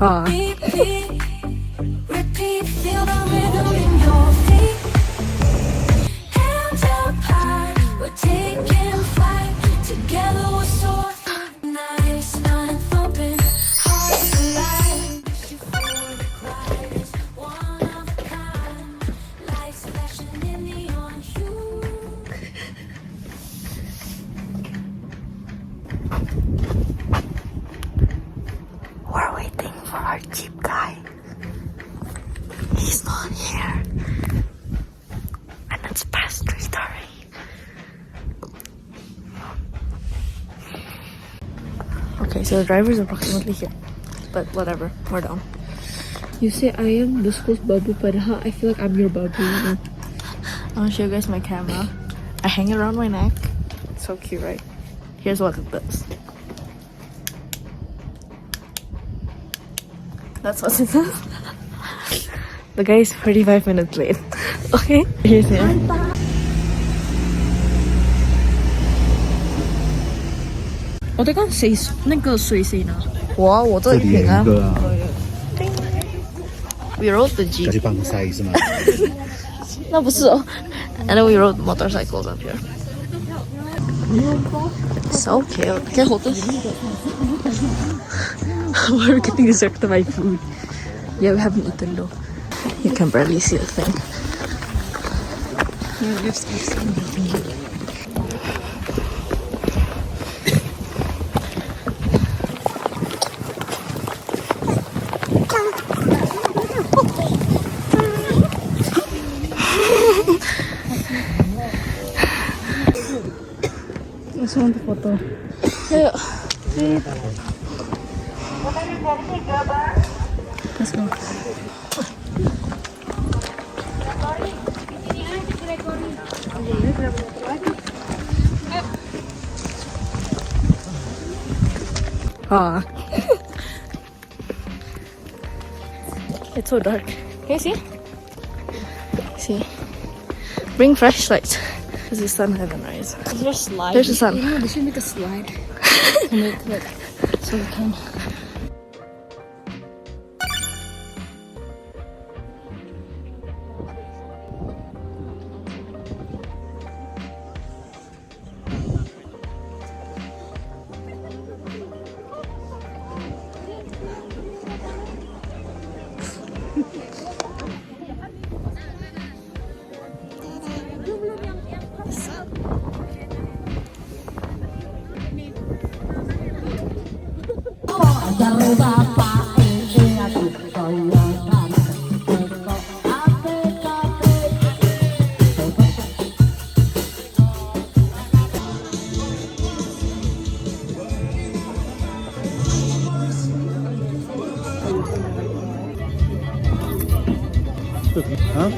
Ah. Repeat, feel the rhythm in your feet. Hands up high, we're taking flight. Together we're soaring. Nice, not thumping, hearts alive. Wish you forward gliders, one of a kind. Lights flashing in neon hue. We're waiting for our jeep guy. He's not here. And it's past 3:30. Okay, so the driver's approximately here. But whatever, we're down. You say I am the school's babu, padahal I feel like I'm your babu, you know? I'll show you guys my camera. I hang it around my neck. It's so cute, right? Here's what it does. That's what it says. The guy is 35 minutes late. Okay? Here's him. We rode the jeep. 这是帮塞是吗？那不是哦。And then we rode motorcycles up here. So cute. Can I hold this? We're getting distracted by food. Yeah, we haven't eaten though. You can barely see the thing. I just want the photo. Yeah. Let's go. Ah. It's so dark. Can you see? See? Bring flashlights. Because the sun hasn't rise. Is there a slide? There's the sun. You know, they should make a slide. To make like, so we can. Huh?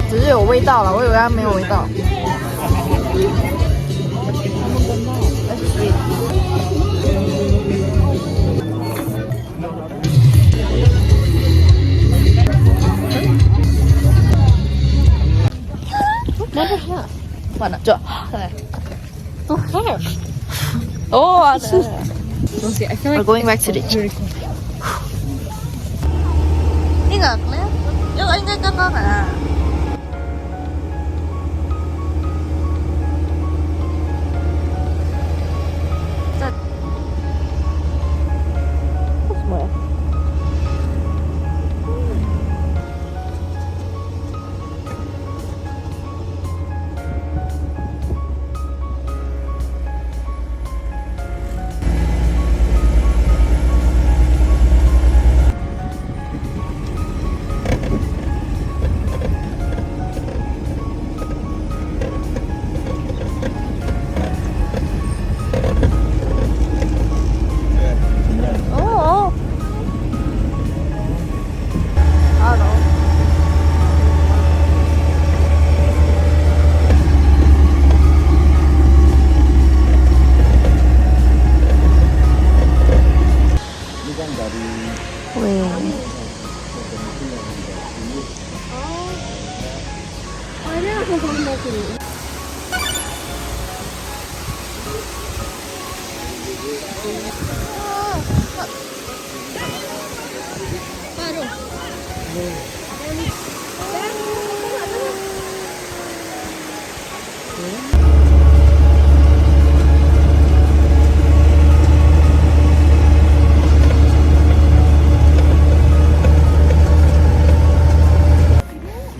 只是有味道了，我以为它没有味道。完了，这来。Oh, hair. Oh, I feel like we're going back to the gym. 呢個咩？呢個應該剛剛啊。這什麼呀？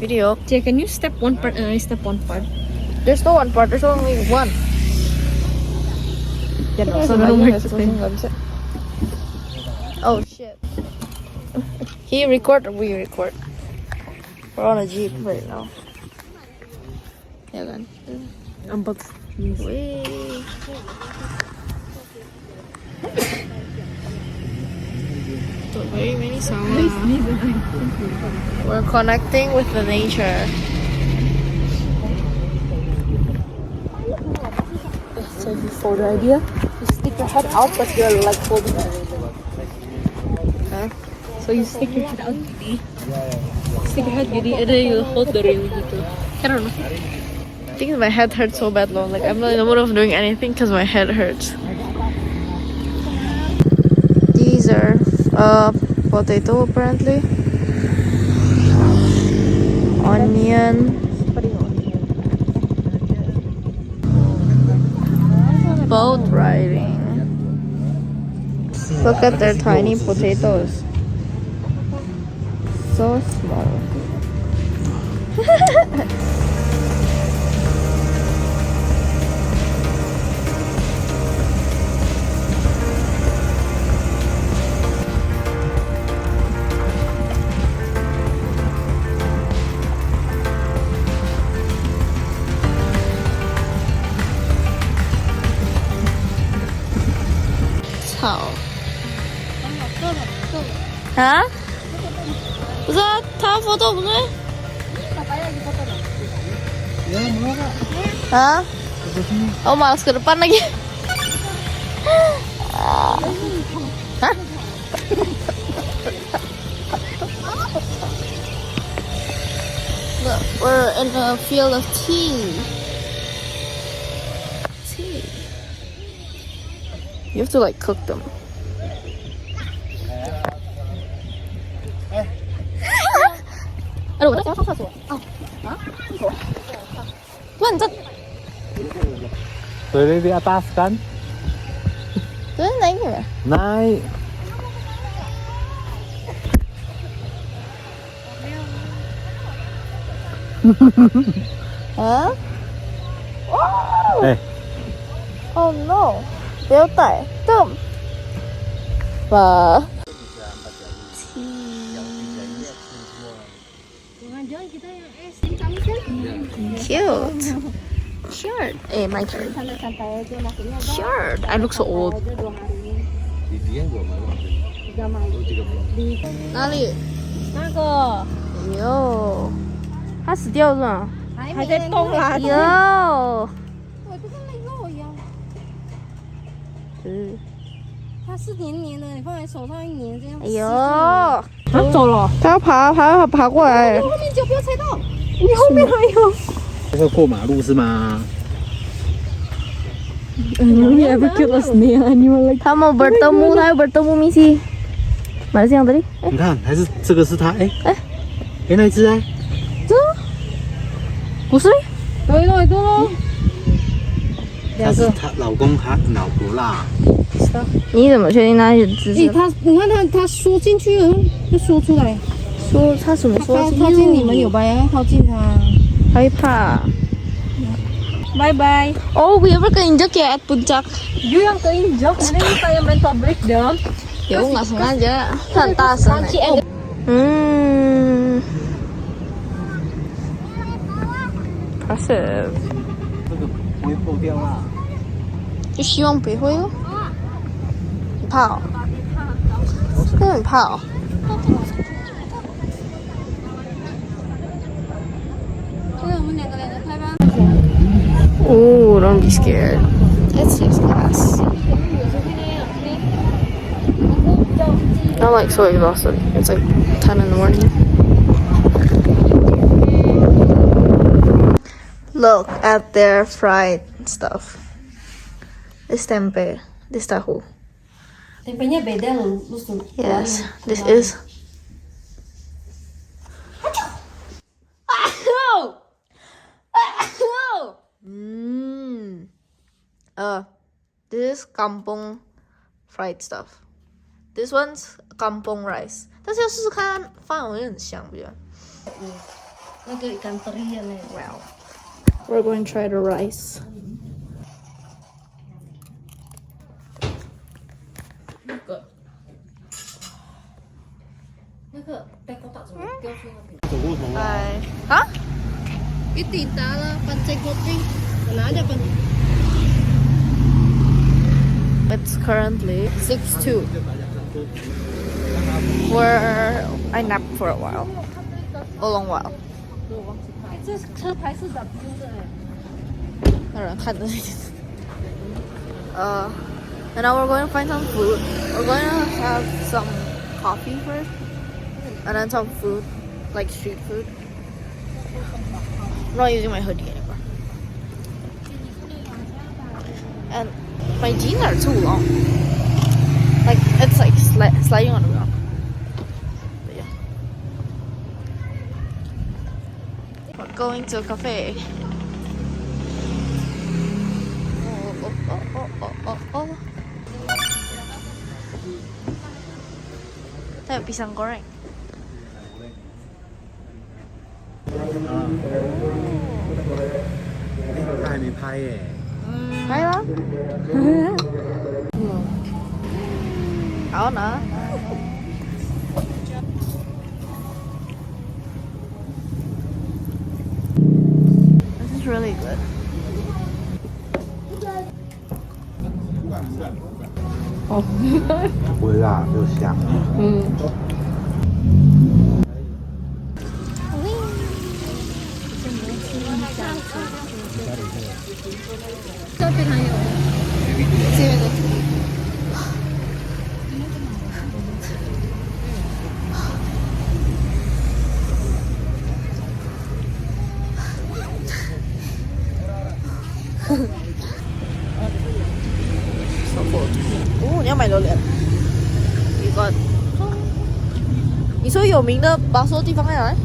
Video. Jay, can you step one part and I step one part? There's no one part. There's only one. Oh shit. He record or we record? We're on a jeep right now. Yeah, then. But Wait. So very many sounds. We're connecting with the nature. so before the idea, you stick your head out, but you're like holding it. Huh? So you stick your head out, gini. Stick your head gini, and then you hold the rail gitu. I don't know. I think my head hurts so bad, though. Like I'm not in the mood of doing anything because my head hurts. These are potato apparently. Onion. Boat riding. Look at their tiny potatoes. So small. Hah? Ustaz, tak foto boleh? Ya, mau Kak. Hah? Oh, malas ke depan lagi. Hah? Look, we're in a field of tea. Tea. You have to like cook them. Aduh, saya susah tuh. Hah? Tuan, Dari di atas kan? tuan naik ya? Naik. Hah? Eh, Oh no, Delta, Tum. Wah. Cute. Cute. My turn. Cute. I look so old. di dieng 2 malam. Oh, 3 哪里？那个哟，它死掉是吗？还在动啦。哟。它是黏黏的，你放在手上一黏，这样。哎呦，它走了。它要爬过来。后面脚不要踩到，你后面还有。这个过马路是吗？ You ever kill a snail and you were like, 它mau bertemu misi. Mana sih yang tadi? 你看，还是这个是它，哎，那一只哎，不是？对了，对了。它是她老公她老婆啦。你怎么确定它是姿势？你看它缩进去了，就缩出来。说它什么说？靠近你们有吧？要靠近它。害怕。 Bye bye. Oh, we ever keinjak ya at puncak? You yang keinjak, and then you kayak mental breakdown. Ya, aku nggak sengaja. Tantasan. Impressive. 这个不会破掉啦。就希望不会哦。你怕哦？真的很怕哦。现在我们两个拍吧。 Oh, don't be scared. It's just glass. I'm like so exhausted. It's like 10 in the morning. look at their fried stuff. This tempeh, this tahu. Tempenya beda loh, lu Yes, this is. This is kampung fried stuff. This one's kampung rice. 但是要试试看饭，我觉得很香，不觉得？那个ikan teri yang Wow. We're going to try the rice. 那个带口打怎么掉去那边？走过头了。哎，啊 Itu lah Pancen Kopi. Mana ada pan? It's currently 6:02. I napped for a while. A long while. 这车牌是咋拼的？I don't know, 看着。And now we're going to find some food. We're going to have some coffee first, and then some food, like street food. I'm not using my hoodie anymore. And my jeans are too long. Like, it's like sliding on the ground. But yeah. We're going to a cafe. Oh. Tayo pisang goreng. 还没拍耶。拍了？好呢。This is really good. 微辣又香。这边还有。这边的。So cold. 哦，你要买榴莲。一个。你说有名的拔寿地方在哪里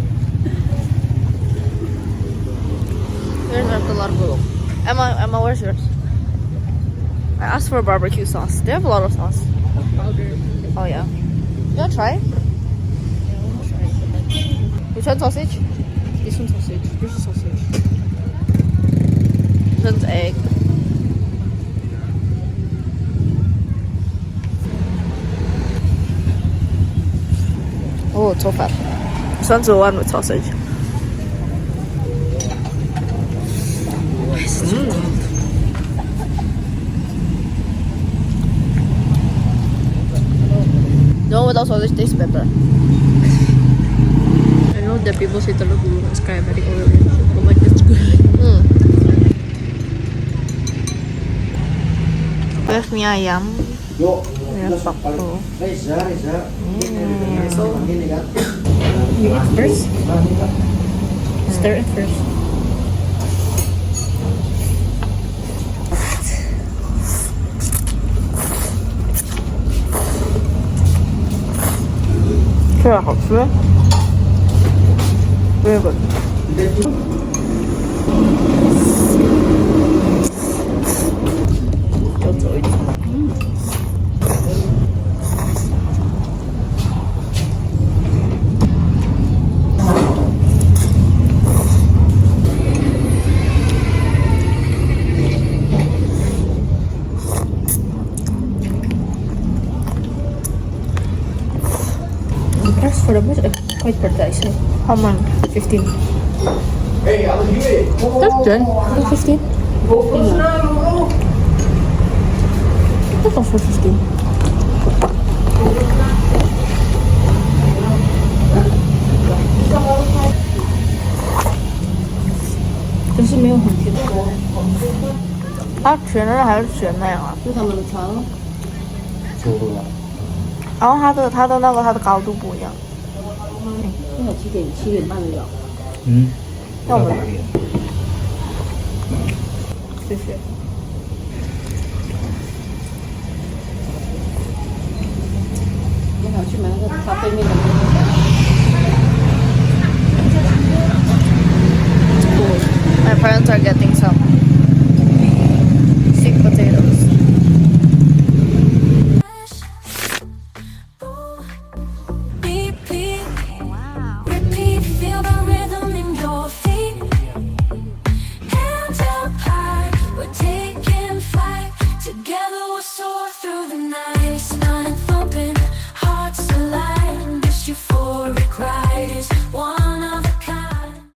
？There's a lot of food. Emma, where's yours? I asked for a barbecue sauce. They have a lot of sauce. Powder. Oh yeah. You wanna try? Which one sausage? This one's sausage. This is sausage. This one's egg. Oh, it's so fat. This one's the one with sausage. The one without sausage tastes better. I know that people say Telaga Menjer is kind of very oily, but like it's good. We have mie ayam. Yuk. We have bakso. Reza. So, you eat first? Stir it first. Very good. Very good. 就走一点。The price for the bus is quite pricey. How much? 15. That's good. 15. That's all for 15. 可是没有很甜。它甜的还是咸那样啊？就他们的肠，然后它的高度不一样。正好7点半的了。嗯。那我们谢谢。你好，去买那个咖啡面的。My parents are getting some